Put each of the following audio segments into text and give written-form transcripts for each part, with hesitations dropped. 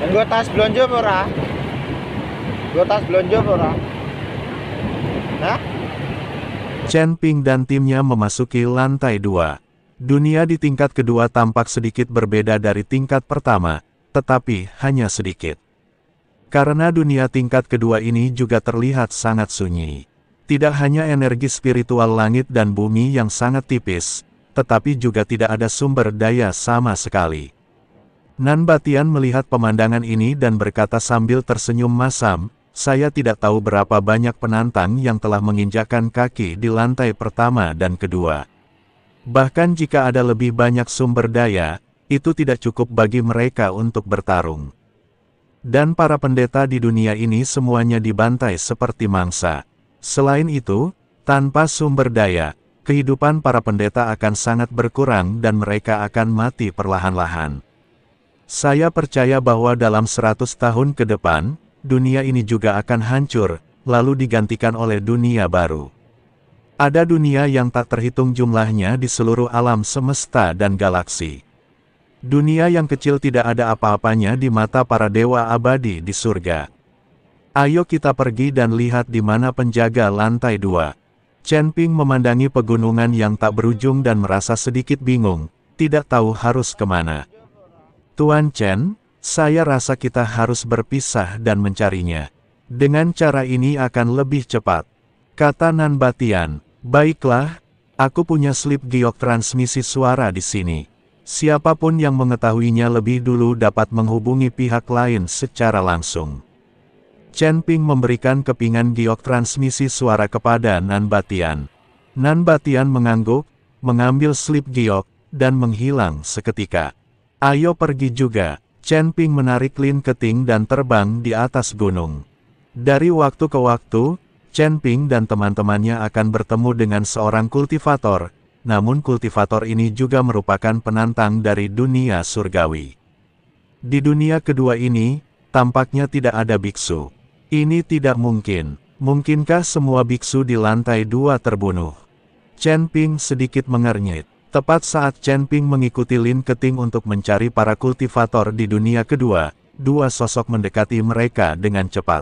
Nggo tas blonjo apa ora? Nggo tas blonjo apa ora? Hah? Chen Ping dan timnya memasuki lantai 2. Dunia di tingkat kedua tampak sedikit berbeda dari tingkat pertama, tetapi hanya sedikit. Karena dunia tingkat kedua ini juga terlihat sangat sunyi. Tidak hanya energi spiritual langit dan bumi yang sangat tipis, tetapi juga tidak ada sumber daya sama sekali. Nan Batian melihat pemandangan ini dan berkata sambil tersenyum masam, "Saya tidak tahu berapa banyak penantang yang telah menginjakkan kaki di lantai pertama dan kedua. Bahkan jika ada lebih banyak sumber daya, itu tidak cukup bagi mereka untuk bertarung. Dan para pendeta di dunia ini semuanya dibantai seperti mangsa. Selain itu, tanpa sumber daya, kehidupan para pendeta akan sangat berkurang dan mereka akan mati perlahan-lahan. Saya percaya bahwa dalam 100 tahun ke depan, dunia ini juga akan hancur, lalu digantikan oleh dunia baru. Ada dunia yang tak terhitung jumlahnya di seluruh alam semesta dan galaksi. Dunia yang kecil tidak ada apa-apanya di mata para dewa abadi di surga. Ayo kita pergi dan lihat di mana penjaga lantai 2. Chen Ping memandangi pegunungan yang tak berujung dan merasa sedikit bingung, tidak tahu harus kemana. Tuan Chen, saya rasa kita harus berpisah dan mencarinya. Dengan cara ini akan lebih cepat, kata Nan Batian. Baiklah, aku punya slip giok transmisi suara di sini. Siapapun yang mengetahuinya lebih dulu dapat menghubungi pihak lain secara langsung. Chen Ping memberikan kepingan giok transmisi suara kepada Nan Batian. Nan Batian mengangguk, mengambil slip giok, dan menghilang seketika. Ayo pergi juga. Chen Ping menarik Lin Keting dan terbang di atas gunung. Dari waktu ke waktu, Chen Ping dan teman-temannya akan bertemu dengan seorang kultivator, namun kultivator ini juga merupakan penantang dari dunia surgawi. Di dunia kedua ini, tampaknya tidak ada biksu. Ini tidak mungkin. Mungkinkah semua biksu di lantai 2 terbunuh? Chen Ping sedikit mengernyit. Tepat saat Chen Ping mengikuti Lin Keting untuk mencari para kultivator di dunia kedua, dua sosok mendekati mereka dengan cepat.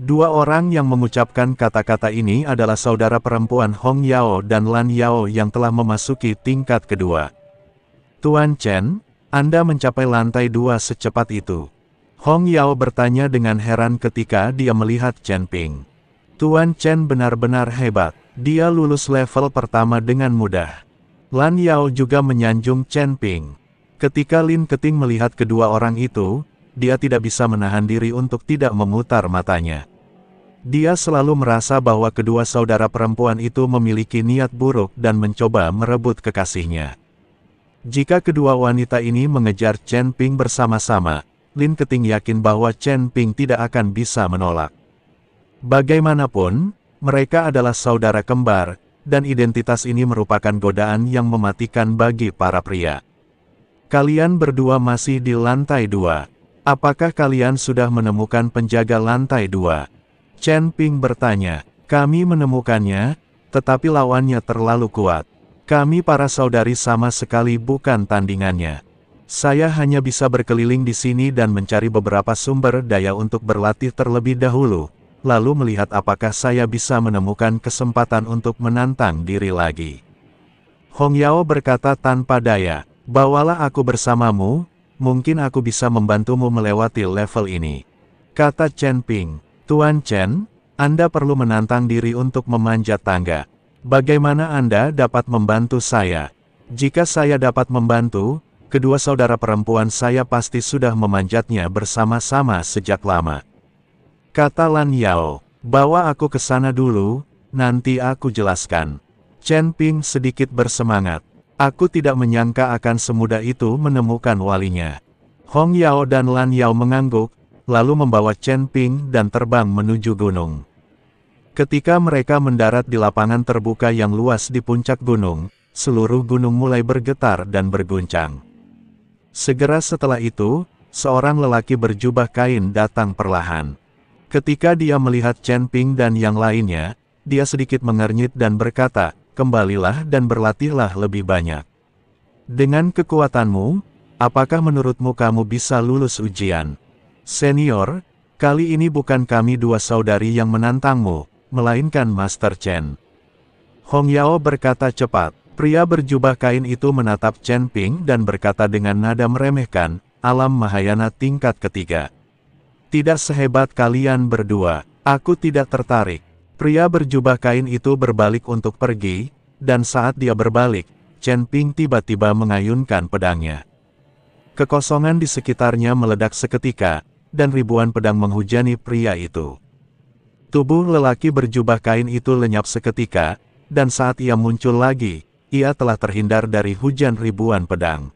Dua orang yang mengucapkan kata-kata ini adalah saudara perempuan Hong Yao dan Lan Yao yang telah memasuki tingkat kedua. Tuan Chen, Anda mencapai lantai 2 secepat itu. Hong Yao bertanya dengan heran ketika dia melihat Chen Ping. Tuan Chen benar-benar hebat, dia lulus level pertama dengan mudah. Lan Yao juga menyanjung Chen Ping. Ketika Lin Keting melihat kedua orang itu, dia tidak bisa menahan diri untuk tidak memutar matanya. Dia selalu merasa bahwa kedua saudara perempuan itu memiliki niat buruk dan mencoba merebut kekasihnya. Jika kedua wanita ini mengejar Chen Ping bersama-sama, Lin Keting yakin bahwa Chen Ping tidak akan bisa menolak. Bagaimanapun, mereka adalah saudara kembar, dan identitas ini merupakan godaan yang mematikan bagi para pria. Kalian berdua masih di lantai 2. Apakah kalian sudah menemukan penjaga lantai 2? Chen Ping bertanya. Kami menemukannya, tetapi lawannya terlalu kuat. Kami para saudari sama sekali bukan tandingannya. Saya hanya bisa berkeliling di sini dan mencari beberapa sumber daya untuk berlatih terlebih dahulu, lalu melihat apakah saya bisa menemukan kesempatan untuk menantang diri lagi. Hong Yao berkata tanpa daya, bawalah aku bersamamu. Mungkin aku bisa membantumu melewati level ini. Kata Chen Ping. Tuan Chen, Anda perlu menantang diri untuk memanjat tangga. Bagaimana Anda dapat membantu saya? Jika saya dapat membantu, kedua saudara perempuan saya pasti sudah memanjatnya bersama-sama sejak lama. Kata Lan Yao. Bawa aku ke sana dulu, nanti aku jelaskan. Chen Ping sedikit bersemangat. Aku tidak menyangka akan semudah itu menemukan walinya. Hong Yao dan Lan Yao mengangguk, lalu membawa Chen Ping dan terbang menuju gunung. Ketika mereka mendarat di lapangan terbuka yang luas di puncak gunung, seluruh gunung mulai bergetar dan berguncang. Segera setelah itu, seorang lelaki berjubah kain datang perlahan. Ketika dia melihat Chen Ping dan yang lainnya, dia sedikit mengernyit dan berkata, kembalilah dan berlatihlah lebih banyak. Dengan kekuatanmu, Apakah menurutmu kamu bisa lulus ujian? Senior, kali ini bukan kami dua saudari yang menantangmu, melainkan Master Chen. Hong Yao berkata cepat. Pria berjubah kain itu menatap Chen Ping dan berkata dengan nada meremehkan, alam Mahayana tingkat ketiga. Tidak sehebat kalian berdua, aku tidak tertarik. Pria berjubah kain itu berbalik untuk pergi, dan saat dia berbalik, Chen Ping tiba-tiba mengayunkan pedangnya. Kekosongan di sekitarnya meledak seketika, dan ribuan pedang menghujani pria itu. Tubuh lelaki berjubah kain itu lenyap seketika, dan saat ia muncul lagi, ia telah terhindar dari hujan ribuan pedang.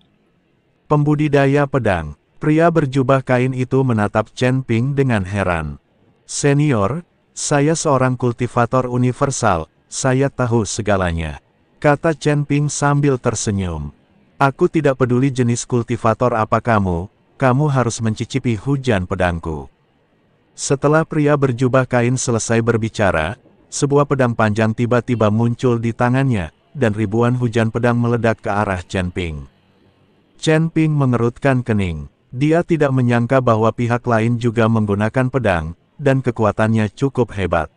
Pembudidaya pedang, pria berjubah kain itu menatap Chen Ping dengan heran. Senior, saya seorang kultivator universal, saya tahu segalanya, kata Chen Ping sambil tersenyum. Aku tidak peduli jenis kultivator apa kamu harus mencicipi hujan pedangku. Setelah pria berjubah kain selesai berbicara, sebuah pedang panjang tiba-tiba muncul di tangannya, dan ribuan hujan pedang meledak ke arah Chen Ping. Chen Ping mengerutkan kening. Dia tidak menyangka bahwa pihak lain juga menggunakan pedang, dan kekuatannya cukup hebat.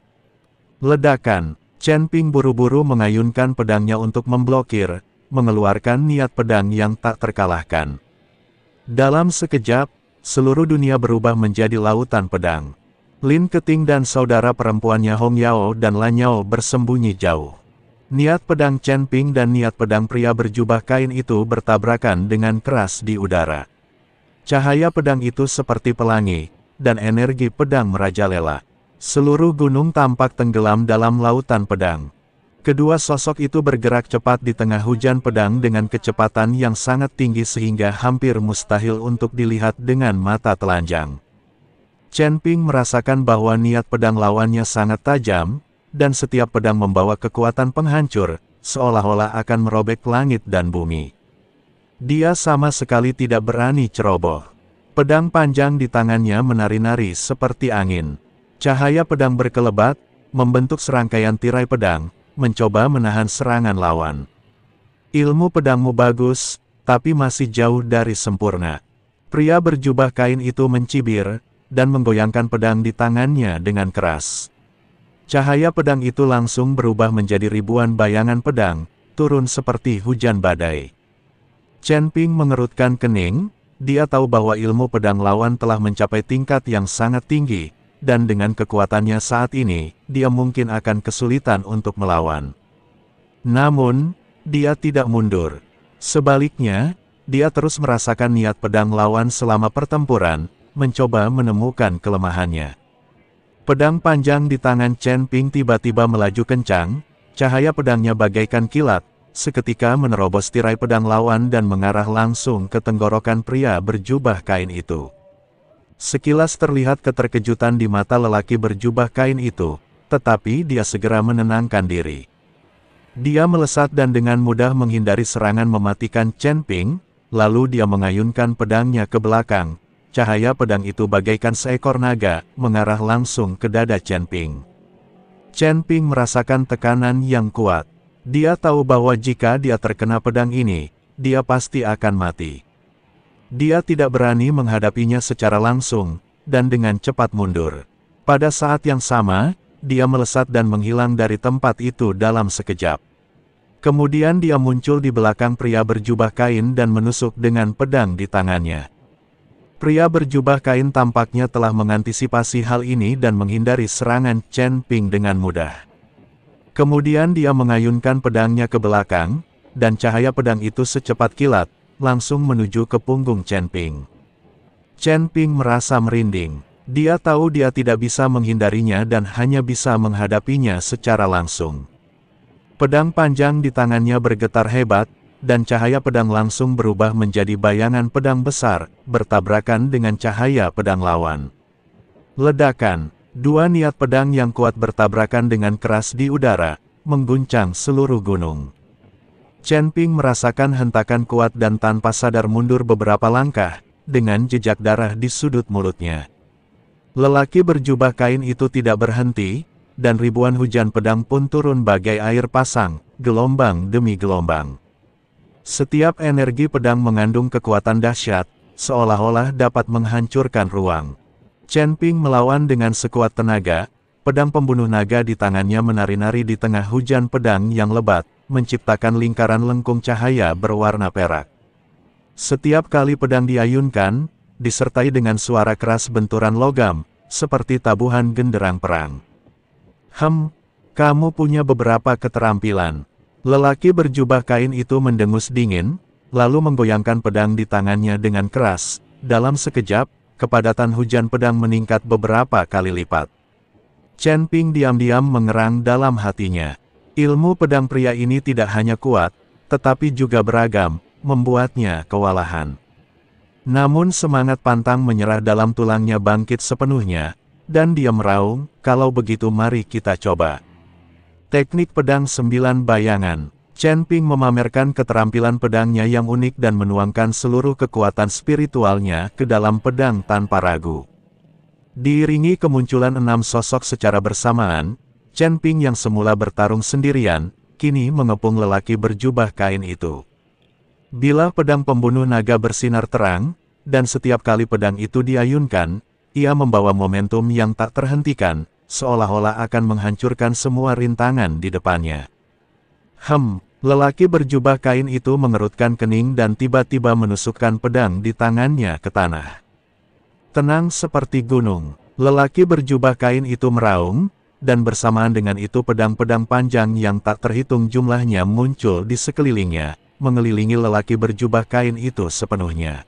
Ledakan, Chen Ping buru-buru mengayunkan pedangnya untuk memblokir, mengeluarkan niat pedang yang tak terkalahkan. Dalam sekejap, seluruh dunia berubah menjadi lautan pedang. Lin Keting dan saudara perempuannya Hong Yao dan Lan Yao bersembunyi jauh. Niat pedang Chen Ping dan niat pedang pria berjubah kain itu bertabrakan dengan keras di udara. Cahaya pedang itu seperti pelangi, dan energi pedang merajalela. Seluruh gunung tampak tenggelam dalam lautan pedang. Kedua sosok itu bergerak cepat di tengah hujan pedang dengan kecepatan yang sangat tinggi sehingga hampir mustahil untuk dilihat dengan mata telanjang. Chen Ping merasakan bahwa niat pedang lawannya sangat tajam, dan setiap pedang membawa kekuatan penghancur, seolah-olah akan merobek langit dan bumi. Dia sama sekali tidak berani ceroboh. Pedang panjang di tangannya menari-nari seperti angin. Cahaya pedang berkelebat, membentuk serangkaian tirai pedang, mencoba menahan serangan lawan. Ilmu pedangmu bagus, tapi masih jauh dari sempurna. Pria berjubah kain itu mencibir, dan menggoyangkan pedang di tangannya dengan keras. Cahaya pedang itu langsung berubah menjadi ribuan bayangan pedang, turun seperti hujan badai. Chen Ping mengerutkan kening, dia tahu bahwa ilmu pedang lawan telah mencapai tingkat yang sangat tinggi, dan dengan kekuatannya saat ini, dia mungkin akan kesulitan untuk melawan. Namun, dia tidak mundur. Sebaliknya, dia terus merasakan niat pedang lawan selama pertempuran, mencoba menemukan kelemahannya. Pedang panjang di tangan Chen Ping tiba-tiba melaju kencang, cahaya pedangnya bagaikan kilat, seketika menerobos tirai pedang lawan dan mengarah langsung ke tenggorokan pria berjubah kain itu. Sekilas terlihat keterkejutan di mata lelaki berjubah kain itu, tetapi dia segera menenangkan diri. Dia melesat dan dengan mudah menghindari serangan mematikan Chen Ping, lalu dia mengayunkan pedangnya ke belakang. Cahaya pedang itu bagaikan seekor naga, mengarah langsung ke dada Chen Ping. Chen Ping merasakan tekanan yang kuat. Dia tahu bahwa jika dia terkena pedang ini, dia pasti akan mati. Dia tidak berani menghadapinya secara langsung, dan dengan cepat mundur. Pada saat yang sama, dia melesat dan menghilang dari tempat itu dalam sekejap. Kemudian dia muncul di belakang pria berjubah kain dan menusuk dengan pedang di tangannya. Pria berjubah kain tampaknya telah mengantisipasi hal ini dan menghindari serangan Chen Ping dengan mudah. Kemudian dia mengayunkan pedangnya ke belakang, dan cahaya pedang itu secepat kilat, langsung menuju ke punggung Chen Ping. Chen Ping merasa merinding. Dia tahu dia tidak bisa menghindarinya dan hanya bisa menghadapinya secara langsung. Pedang panjang di tangannya bergetar hebat, dan cahaya pedang langsung berubah menjadi bayangan pedang besar, bertabrakan dengan cahaya pedang lawan. Ledakan, dua niat pedang yang kuat bertabrakan dengan keras di udara, mengguncang seluruh gunung. Chen Ping merasakan hentakan kuat dan tanpa sadar mundur beberapa langkah, dengan jejak darah di sudut mulutnya. Lelaki berjubah kain itu tidak berhenti, dan ribuan hujan pedang pun turun bagai air pasang, gelombang demi gelombang. Setiap energi pedang mengandung kekuatan dahsyat, seolah-olah dapat menghancurkan ruang. Chen Ping melawan dengan sekuat tenaga, pedang pembunuh naga di tangannya menari-nari di tengah hujan pedang yang lebat, menciptakan lingkaran lengkung cahaya berwarna perak. Setiap kali pedang diayunkan, disertai dengan suara keras benturan logam, seperti tabuhan genderang perang. Kamu punya beberapa keterampilan. Lelaki berjubah kain itu mendengus dingin, lalu menggoyangkan pedang di tangannya dengan keras. Dalam sekejap, kepadatan hujan pedang meningkat beberapa kali lipat. Chen Ping diam-diam mengerang dalam hatinya. Ilmu pedang pria ini tidak hanya kuat, tetapi juga beragam, membuatnya kewalahan. Namun semangat pantang menyerah dalam tulangnya bangkit sepenuhnya, dan dia meraung, "Kalau begitu mari kita coba." Teknik pedang 9 bayangan. Chen Ping memamerkan keterampilan pedangnya yang unik dan menuangkan seluruh kekuatan spiritualnya ke dalam pedang tanpa ragu. Diiringi kemunculan 6 sosok secara bersamaan, Chen Ping yang semula bertarung sendirian, kini mengepung lelaki berjubah kain itu. Bila pedang pembunuh naga bersinar terang, dan setiap kali pedang itu diayunkan, ia membawa momentum yang tak terhentikan, seolah-olah akan menghancurkan semua rintangan di depannya. Lelaki berjubah kain itu mengerutkan kening dan tiba-tiba menusukkan pedang di tangannya ke tanah. Tenang seperti gunung, lelaki berjubah kain itu meraung, dan bersamaan dengan itu pedang-pedang panjang yang tak terhitung jumlahnya muncul di sekelilingnya, mengelilingi lelaki berjubah kain itu sepenuhnya.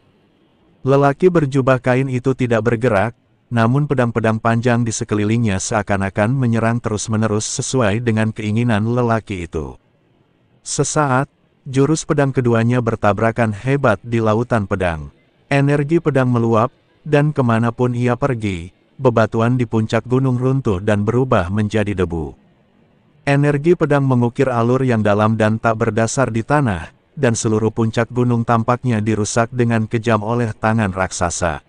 Lelaki berjubah kain itu tidak bergerak, namun pedang-pedang panjang di sekelilingnya seakan-akan menyerang terus-menerus sesuai dengan keinginan lelaki itu. Sesaat, jurus pedang keduanya bertabrakan hebat di lautan pedang. Energi pedang meluap, dan kemanapun ia pergi, bebatuan di puncak gunung runtuh dan berubah menjadi debu. Energi pedang mengukir alur yang dalam dan tak berdasar di tanah, dan seluruh puncak gunung tampaknya dirusak dengan kejam oleh tangan raksasa.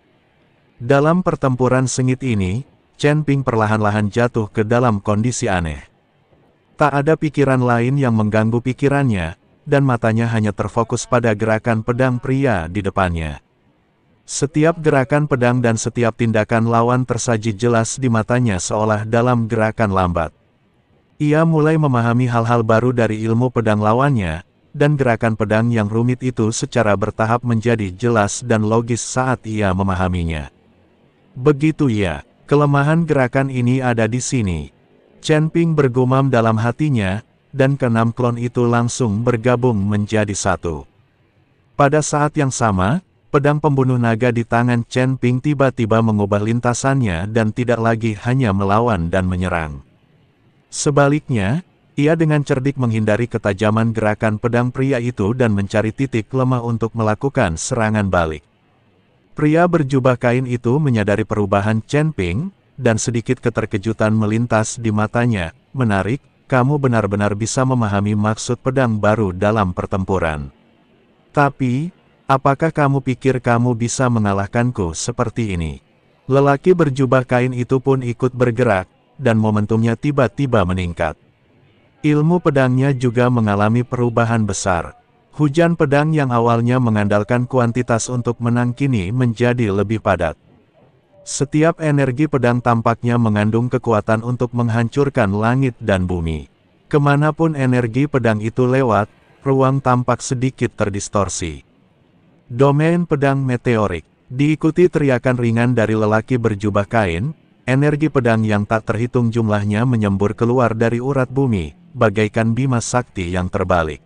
Dalam pertempuran sengit ini, Chen Ping perlahan-lahan jatuh ke dalam kondisi aneh. Tak ada pikiran lain yang mengganggu pikirannya, dan matanya hanya terfokus pada gerakan pedang pria di depannya. Setiap gerakan pedang dan setiap tindakan lawan tersaji jelas di matanya seolah dalam gerakan lambat. Ia mulai memahami hal-hal baru dari ilmu pedang lawannya, dan gerakan pedang yang rumit itu secara bertahap menjadi jelas dan logis saat ia memahaminya. Begitu ya, kelemahan gerakan ini ada di sini. Chen Ping bergumam dalam hatinya, dan keenam klon itu langsung bergabung menjadi satu. Pada saat yang sama, pedang pembunuh naga di tangan Chen Ping tiba-tiba mengubah lintasannya dan tidak lagi hanya melawan dan menyerang. Sebaliknya, ia dengan cerdik menghindari ketajaman gerakan pedang pria itu dan mencari titik lemah untuk melakukan serangan balik. Pria berjubah kain itu menyadari perubahan Chen Ping, dan sedikit keterkejutan melintas di matanya. "Menarik, kamu benar-benar bisa memahami maksud pedang baru dalam pertempuran. Tapi, apakah kamu pikir kamu bisa mengalahkanku seperti ini?" Lelaki berjubah kain itu pun ikut bergerak, dan momentumnya tiba-tiba meningkat. Ilmu pedangnya juga mengalami perubahan besar. Hujan pedang yang awalnya mengandalkan kuantitas untuk menang kini menjadi lebih padat. Setiap energi pedang tampaknya mengandung kekuatan untuk menghancurkan langit dan bumi. Kemanapun energi pedang itu lewat, ruang tampak sedikit terdistorsi. Domain pedang meteorik. Diikuti teriakan ringan dari lelaki berjubah kain, energi pedang yang tak terhitung jumlahnya menyembur keluar dari urat bumi, bagaikan bima sakti yang terbalik.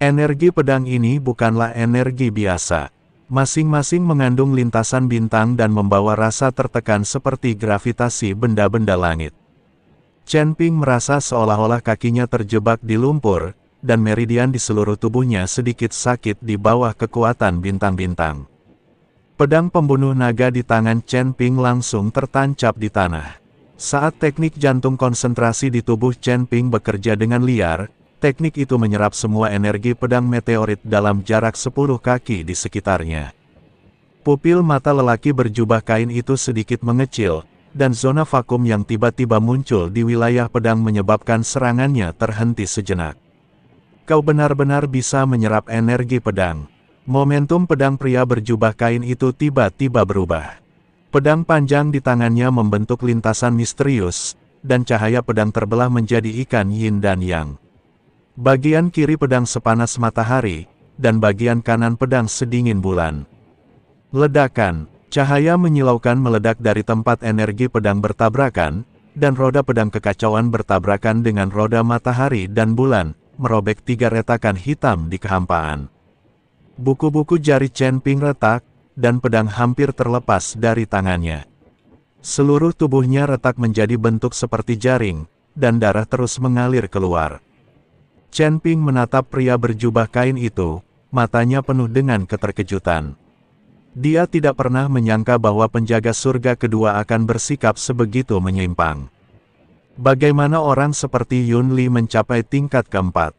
Energi pedang ini bukanlah energi biasa. Masing-masing mengandung lintasan bintang dan membawa rasa tertekan seperti gravitasi benda-benda langit. Chen Ping merasa seolah-olah kakinya terjebak di lumpur, dan meridian di seluruh tubuhnya sedikit sakit di bawah kekuatan bintang-bintang. Pedang pembunuh naga di tangan Chen Ping langsung tertancap di tanah. Saat teknik jantung konsentrasi di tubuh Chen Ping bekerja dengan liar, teknik itu menyerap semua energi pedang meteorit dalam jarak 10 kaki di sekitarnya. Pupil mata lelaki berjubah kain itu sedikit mengecil, dan zona vakum yang tiba-tiba muncul di wilayah pedang menyebabkan serangannya terhenti sejenak. Kau benar-benar bisa menyerap energi pedang. Momentum pedang pria berjubah kain itu tiba-tiba berubah. Pedang panjang di tangannya membentuk lintasan misterius, dan cahaya pedang terbelah menjadi ikan yin dan yang. Bagian kiri pedang sepanas matahari, dan bagian kanan pedang sedingin bulan. Ledakan, cahaya menyilaukan meledak dari tempat energi pedang bertabrakan, dan roda pedang kekacauan bertabrakan dengan roda matahari dan bulan, merobek 3 retakan hitam di kehampaan. Buku-buku jari Chen Ping retak, dan pedang hampir terlepas dari tangannya. Seluruh tubuhnya retak menjadi bentuk seperti jaring, dan darah terus mengalir keluar. Chen Ping menatap pria berjubah kain itu, matanya penuh dengan keterkejutan. Dia tidak pernah menyangka bahwa penjaga surga kedua akan bersikap sebegitu menyimpang. Bagaimana orang seperti Yun Li mencapai tingkat keempat?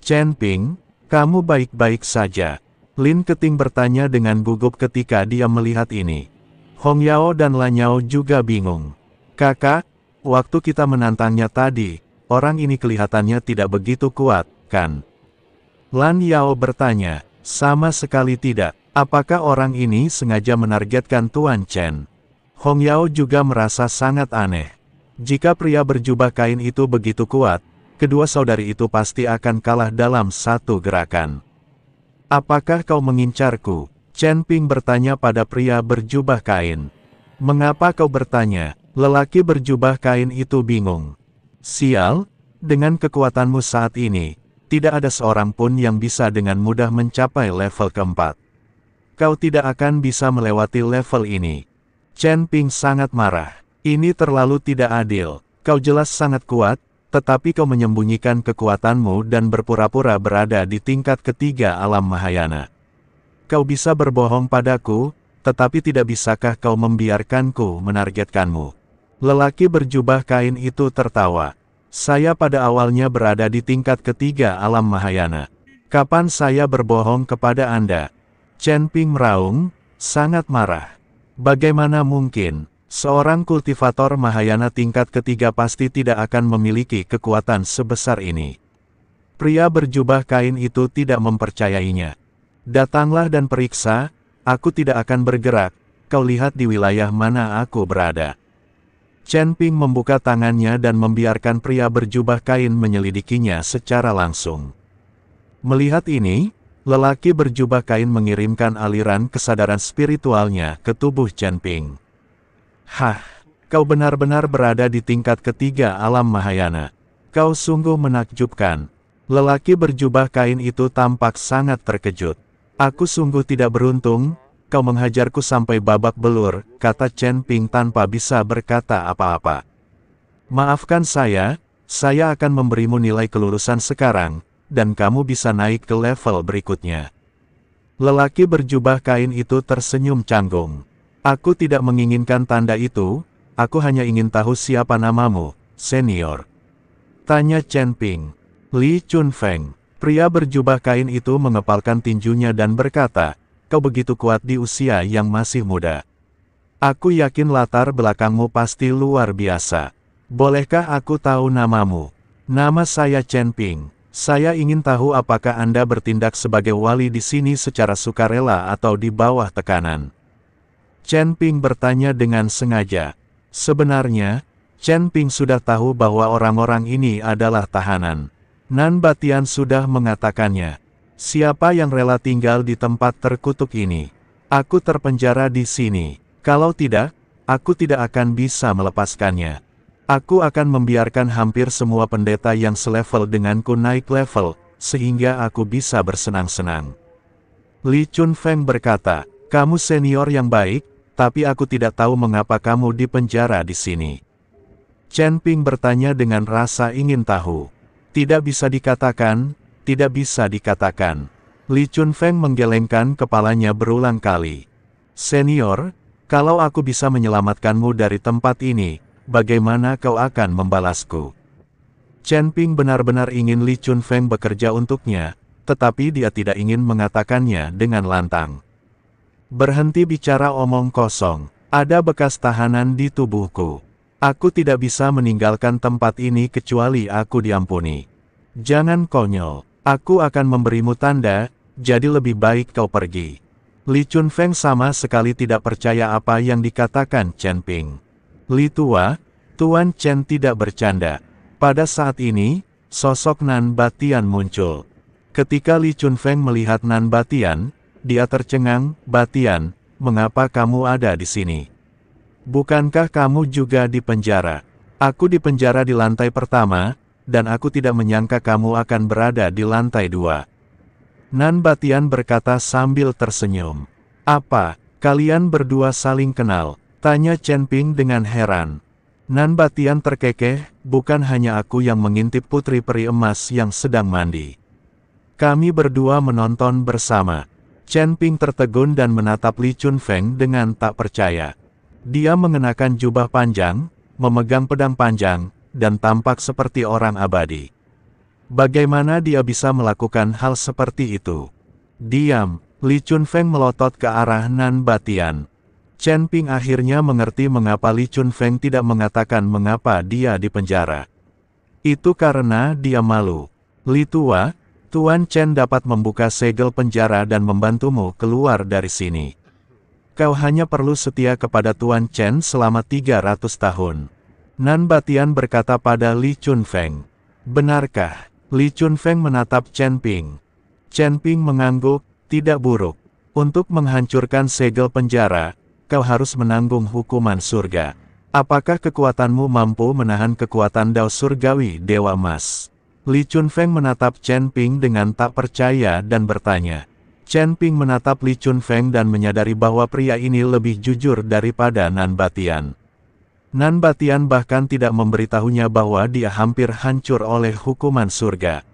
Chen Ping, kamu baik-baik saja? Lin Keting bertanya dengan gugup ketika dia melihat ini. Hong Yao dan Lan Yao juga bingung. Kakak, waktu kita menantangnya tadi, orang ini kelihatannya tidak begitu kuat, kan? Lan Yao bertanya, sama sekali tidak. Apakah orang ini sengaja menargetkan Tuan Chen? Hong Yao juga merasa sangat aneh. Jika pria berjubah kain itu begitu kuat, kedua saudari itu pasti akan kalah dalam satu gerakan. Apakah kau mengincarku? Chen Ping bertanya pada pria berjubah kain. Mengapa kau bertanya? Lelaki berjubah kain itu bingung. Sial, dengan kekuatanmu saat ini, tidak ada seorang pun yang bisa dengan mudah mencapai level keempat. Kau tidak akan bisa melewati level ini. Chen Ping sangat marah. Ini terlalu tidak adil. Kau jelas sangat kuat, tetapi kau menyembunyikan kekuatanmu dan berpura-pura berada di tingkat ketiga alam Mahayana. Kau bisa berbohong padaku, tetapi tidak bisakah kau membiarkanku menargetkanmu? Lelaki berjubah kain itu tertawa. Saya pada awalnya berada di tingkat ketiga alam Mahayana. Kapan saya berbohong kepada Anda? Chen Ping meraung, sangat marah. Bagaimana mungkin? Seorang kultivator Mahayana tingkat ketiga pasti tidak akan memiliki kekuatan sebesar ini. Pria berjubah kain itu tidak mempercayainya. Datanglah dan periksa, aku tidak akan bergerak, kau lihat di wilayah mana aku berada. Chen Ping membuka tangannya dan membiarkan pria berjubah kain menyelidikinya secara langsung. Melihat ini, lelaki berjubah kain mengirimkan aliran kesadaran spiritualnya ke tubuh Chen Ping. Hah, kau benar-benar berada di tingkat ketiga alam Mahayana. Kau sungguh menakjubkan. Lelaki berjubah kain itu tampak sangat terkejut. Aku sungguh tidak beruntung, kau menghajarku sampai babak belur, kata Chen Ping tanpa bisa berkata apa-apa. Maafkan saya akan memberimu nilai kelulusan sekarang, dan kamu bisa naik ke level berikutnya. Lelaki berjubah kain itu tersenyum canggung. Aku tidak menginginkan tanda itu, aku hanya ingin tahu siapa namamu, senior. Tanya Chen Ping. Li Chunfeng, pria berjubah kain itu mengepalkan tinjunya dan berkata, kau begitu kuat di usia yang masih muda. Aku yakin latar belakangmu pasti luar biasa. Bolehkah aku tahu namamu? Nama saya Chen Ping. Saya ingin tahu apakah Anda bertindak sebagai wali di sini secara sukarela atau di bawah tekanan. Chen Ping bertanya dengan sengaja. Sebenarnya, Chen Ping sudah tahu bahwa orang-orang ini adalah tahanan. Nan Batian sudah mengatakannya. Siapa yang rela tinggal di tempat terkutuk ini? Aku terpenjara di sini. Kalau tidak, aku tidak akan bisa melepaskannya. Aku akan membiarkan hampir semua pendeta yang selevel denganku naik level, sehingga aku bisa bersenang-senang. Li Chunfeng berkata, kamu senior yang baik, tapi aku tidak tahu mengapa kamu dipenjara di sini. Chen Ping bertanya dengan rasa ingin tahu. Tidak bisa dikatakan, tidak bisa dikatakan. Li Chunfeng menggelengkan kepalanya berulang kali. Senior, kalau aku bisa menyelamatkanmu dari tempat ini, bagaimana kau akan membalasku? Chen Ping benar-benar ingin Li Chunfeng bekerja untuknya, tetapi dia tidak ingin mengatakannya dengan lantang. Berhenti bicara omong kosong. Ada bekas tahanan di tubuhku. Aku tidak bisa meninggalkan tempat ini kecuali aku diampuni. Jangan konyol. Aku akan memberimu tanda, jadi lebih baik kau pergi. Li Chunfeng sama sekali tidak percaya apa yang dikatakan Chen Ping. Li Tua, Tuan Chen tidak bercanda. Pada saat ini, sosok Nan Batian muncul. Ketika Li Chunfeng melihat Nan Batian, dia tercengang. Batian, mengapa kamu ada di sini? Bukankah kamu juga di penjara? Aku di penjara di lantai pertama, dan aku tidak menyangka kamu akan berada di lantai 2. Nan Batian berkata sambil tersenyum. Apa, kalian berdua saling kenal? Tanya Chen Ping dengan heran. Nan Batian terkekeh, bukan hanya aku yang mengintip putri peri emas yang sedang mandi. Kami berdua menonton bersama. Chen Ping tertegun dan menatap Li Chunfeng dengan tak percaya. Dia mengenakan jubah panjang, memegang pedang panjang, dan tampak seperti orang abadi. Bagaimana dia bisa melakukan hal seperti itu? Diam, Li Chunfeng melotot ke arah Nan Batian. Chen Ping akhirnya mengerti mengapa Li Chunfeng tidak mengatakan mengapa dia di penjara. Itu karena dia malu. Li Tua, Tuan Chen dapat membuka segel penjara dan membantumu keluar dari sini. Kau hanya perlu setia kepada Tuan Chen selama 300 tahun. Nan Batian berkata pada Li Chunfeng. Benarkah? Li Chunfeng menatap Chen Ping. Chen Ping mengangguk, tidak buruk. Untuk menghancurkan segel penjara, kau harus menanggung hukuman surga. Apakah kekuatanmu mampu menahan kekuatan Dao Surgawi Dewa Emas? Li Chunfeng menatap Chen Ping dengan tak percaya dan bertanya. Chen Ping menatap Li Chunfeng dan menyadari bahwa pria ini lebih jujur daripada Nan Batian. Nan Batian bahkan tidak memberitahunya bahwa dia hampir hancur oleh hukuman surga.